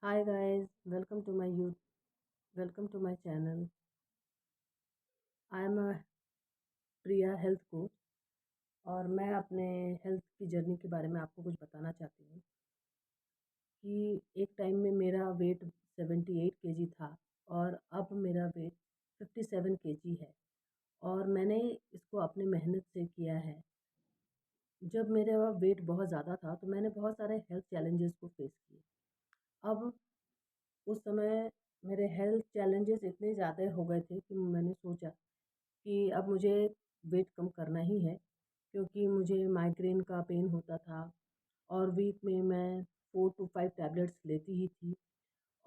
Hi guys, welcome to my channel. I am a Priya health coach और मैं अपने health की journey के बारे में आपको कुछ बताना चाहती हूँ कि एक टाइम में मेरा वेट 78 केजी था और अब मेरा वेट 57 केजी है और मैंने इसको अपनी मेहनत से किया है। जब मेरा वेट बहुत ज़्यादा था तो मैंने बहुत सारे हेल्थ चैलेंजेस को फेस किए। अब उस समय मेरे हेल्थ चैलेंजेस इतने ज़्यादा हो गए थे कि मैंने सोचा कि अब मुझे वेट कम करना ही है, क्योंकि मुझे माइग्रेन का पेन होता था और वीक में मैं 4 टू 5 टैबलेट्स लेती ही थी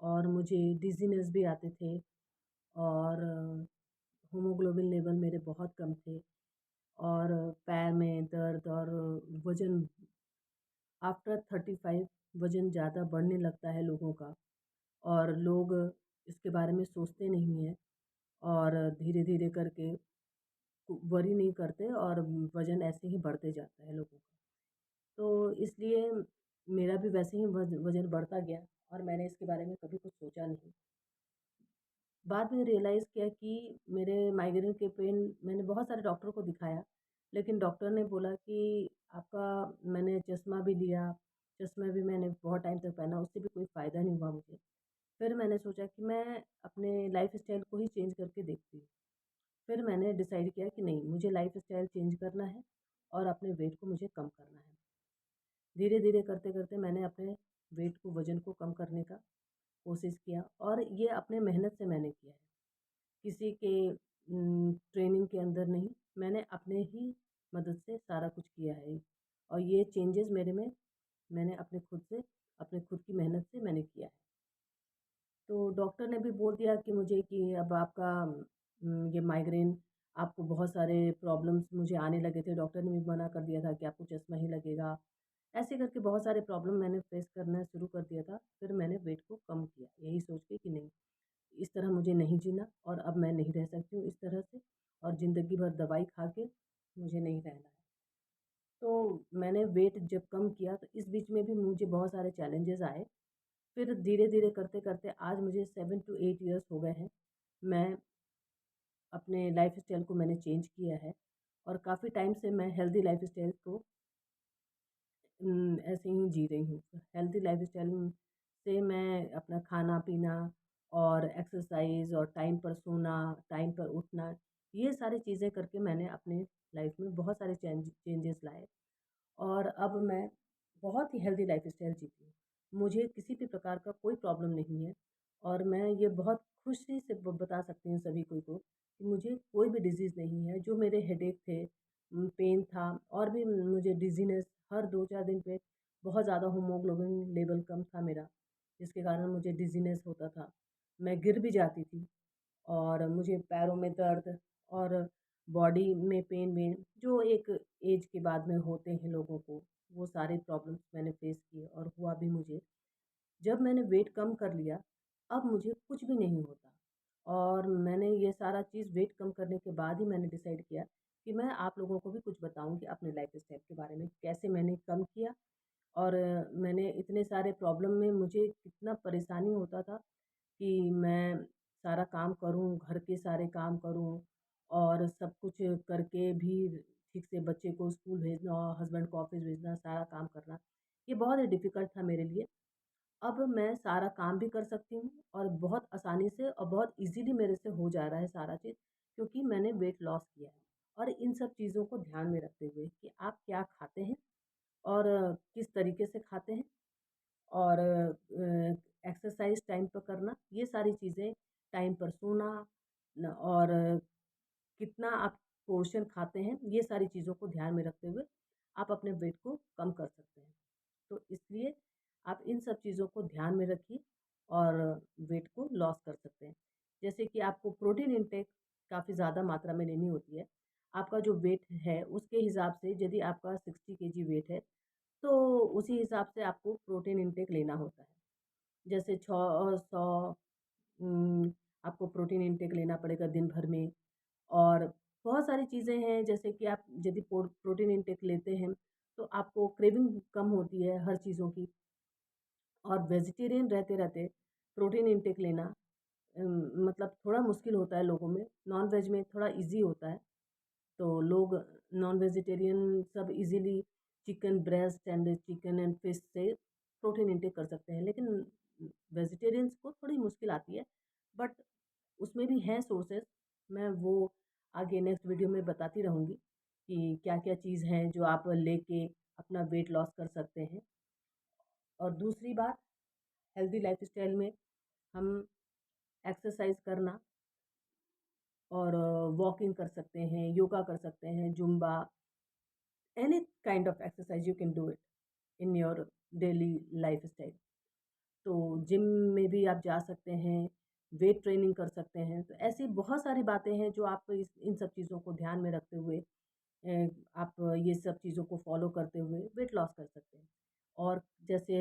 और मुझे डिज़ीनेस भी आते थे और हीमोग्लोबिन लेवल मेरे बहुत कम थे और पैर में दर्द और वज़न आफ्टर 35 वज़न ज़्यादा बढ़ने लगता है लोगों का और लोग इसके बारे में सोचते नहीं हैं और धीरे-धीरे करके वरी नहीं करते और वज़न ऐसे ही बढ़ते जाता है लोगों का। तो इसलिए मेरा भी वैसे ही वज़न बढ़ता गया और मैंने इसके बारे में कभी कुछ सोचा नहीं। बाद में रियलाइज़ किया कि मेरे माइग्रेन के पेन मैंने बहुत सारे डॉक्टर को दिखाया, लेकिन डॉक्टर ने बोला कि आपका मैंने चश्मा भी लिया, चश्मा भी मैंने बहुत टाइम तक पहना, उससे भी कोई फ़ायदा नहीं हुआ मुझे। फिर मैंने सोचा कि मैं अपने लाइफ़स्टाइल को ही चेंज करके देखती हूँ। फिर मैंने डिसाइड किया कि नहीं, मुझे लाइफ़स्टाइल चेंज करना है और अपने वेट को मुझे कम करना है। धीरे-धीरे करते-करते मैंने अपने वेट को वज़न को कम करने का कोशिश किया और ये अपने मेहनत से मैंने किया है। किसी के ट्रेनिंग के अंदर नहीं, मैंने अपने ही मदद से सारा कुछ किया है और ये चेंजेज़ मेरे में मैंने अपने खुद की मेहनत से मैंने किया है। तो डॉक्टर ने भी बोल दिया कि मुझे कि अब आपका ये माइग्रेन आपको बहुत सारे प्रॉब्लम्स मुझे आने लगे थे। डॉक्टर ने भी मना कर दिया था कि आपको चश्मा ही लगेगा। ऐसे करके बहुत सारे प्रॉब्लम मैंने फेस करना शुरू कर दिया था। फिर मैंने वेट को कम किया, यही सोच के कि नहीं, इस तरह मुझे नहीं जीना और अब मैं नहीं रह सकती हूँ इस तरह से और ज़िंदगी भर दवाई खा के मुझे नहीं रहना है। तो मैंने वेट जब कम किया तो इस बीच में भी मुझे बहुत सारे चैलेंजेस आए। फिर धीरे-धीरे करते-करते आज मुझे 7 टू 8 इयर्स हो गए हैं। मैं अपने लाइफ़स्टाइल को मैंने चेंज किया है और काफ़ी टाइम से मैं हेल्दी लाइफ़स्टाइल को ऐसे ही जी रही हूँ। हेल्दी लाइफ़स्टाइल से मैं अपना खाना-पीना और एक्सरसाइज़ और टाइम पर सोना, टाइम पर उठना, ये सारी चीज़ें करके मैंने अपने लाइफ़ में बहुत सारे चेंजेस लाए और अब मैं बहुत ही हेल्दी लाइफ़स्टाइल जीती हूँ। मुझे किसी भी प्रकार का कोई प्रॉब्लम नहीं है और मैं ये बहुत खुशी से ब बता सकती हूँ सभी को कि मुझे कोई भी डिज़ीज़ नहीं है। जो मेरे हेडेक थे, पेन था और भी मुझे डिज़ीनेस हर 2-4 दिन पे बहुत ज़्यादा हीमोग्लोबिन लेवल कम था मेरा, जिसके कारण मुझे डिज़ीनेस होता था। मैं गिर भी जाती थी और मुझे पैरों में दर्द और बॉडी में पेन जो एक एज के बाद में होते हैं लोगों को, वो सारे प्रॉब्लम्स मैंने फेस किए और हुआ भी मुझे। जब मैंने वेट कम कर लिया, अब मुझे कुछ भी नहीं होता और मैंने ये सारा चीज़ वेट कम करने के बाद ही मैंने डिसाइड किया कि मैं आप लोगों को भी कुछ बताऊँगी अपने लाइफ़स्टाइल के बारे में, कैसे मैंने कम किया और मैंने इतने सारे प्रॉब्लम में मुझे कितना परेशानी होता था कि मैं सारा काम करूँ, घर के सारे काम करूँ और सब कुछ करके भी ठीक से बच्चे को स्कूल भेजना, हस्बैंड को ऑफ़िस भेजना, सारा काम करना, ये बहुत ही डिफ़िकल्ट था मेरे लिए। अब मैं सारा काम भी कर सकती हूँ और बहुत आसानी से और बहुत ईज़िली मेरे से हो जा रहा है सारा चीज़, क्योंकि मैंने वेट लॉस किया है। और इन सब चीज़ों को ध्यान में रखते हुए कि आप क्या खाते हैं और किस तरीके से खाते हैं और एक्सरसाइज़ टाइम पर करना, ये सारी चीज़ें, टाइम पर सोना और कितना आप पोर्शन खाते हैं, ये सारी चीज़ों को ध्यान में रखते हुए आप अपने वेट को कम कर सकते हैं। तो इसलिए आप इन सब चीज़ों को ध्यान में रखिए और वेट को लॉस कर सकते हैं। जैसे कि आपको प्रोटीन इनटेक काफ़ी ज़्यादा मात्रा में लेनी होती है। आपका जो वेट है उसके हिसाब से यदि आपका 60 केजी वेट है, तो उसी हिसाब से आपको प्रोटीन इनटेक लेना होता है। जैसे 100 आपको प्रोटीन इनटेक लेना पड़ेगा दिन भर में और बहुत सारी चीज़ें हैं जैसे कि आप यदि प्रोटीन इनटेक लेते हैं, तो आपको क्रेविंग कम होती है हर चीज़ों की। और वेजिटेरियन रहते रहते प्रोटीन इंटेक लेना मतलब थोड़ा मुश्किल होता है लोगों में। नॉन वेज में थोड़ा इजी होता है, तो लोग नॉन वेजिटेरियन सब easily chicken breast and chicken and fish से प्रोटीन इंटेक कर सकते हैं, लेकिन वेजिटेरियंस को थोड़ी मुश्किल आती है। बट उसमें भी हैं सोर्सेस, मैं वो आगे नेक्स्ट वीडियो में बताती रहूँगी कि क्या क्या चीज़ हैं जो आप लेके अपना वेट लॉस कर सकते हैं। और दूसरी बात, हेल्दी लाइफस्टाइल में हम एक्सरसाइज करना और वॉकिंग कर सकते हैं, योगा कर सकते हैं, Zumba, any kind of exercise you can do it in your daily lifestyle. तो जिम में भी आप जा सकते हैं, वेट ट्रेनिंग कर सकते हैं। तो ऐसी बहुत सारी बातें हैं जो आप इन सब चीज़ों को ध्यान में रखते हुए आप ये सब चीज़ों को फॉलो करते हुए वेट लॉस कर सकते हैं। और जैसे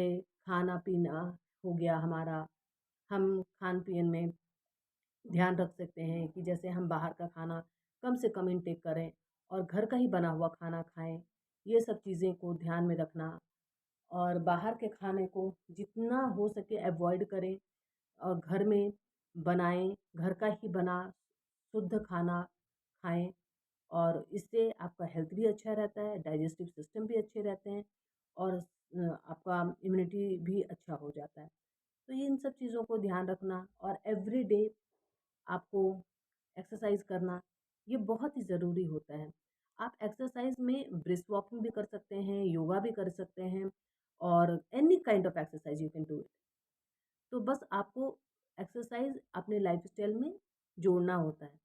खाना पीना हो गया हमारा, हम खान पीन में ध्यान रख सकते हैं कि जैसे हम बाहर का खाना कम से कम इंटेक करें और घर का ही बना हुआ खाना खाएं। ये सब चीज़ें को ध्यान में रखना और बाहर के खाने को जितना हो सके अवॉइड करें और घर में बनाएं, घर का ही बना शुद्ध खाना खाएं। और इससे आपका हेल्थ भी अच्छा रहता है, डाइजेस्टिव सिस्टम भी अच्छे रहते हैं और आपका इम्यूनिटी भी अच्छा हो जाता है। तो ये इन सब चीज़ों को ध्यान रखना और एवरी डे आपको एक्सरसाइज करना, ये बहुत ही ज़रूरी होता है। आप एक्सरसाइज में ब्रिस्क वॉकिंग भी कर सकते हैं, योगा भी कर सकते हैं और any kind of exercise you can do it. तो बस आपको एक्सरसाइज अपने लाइफस्टाइल में जोड़ना होता है।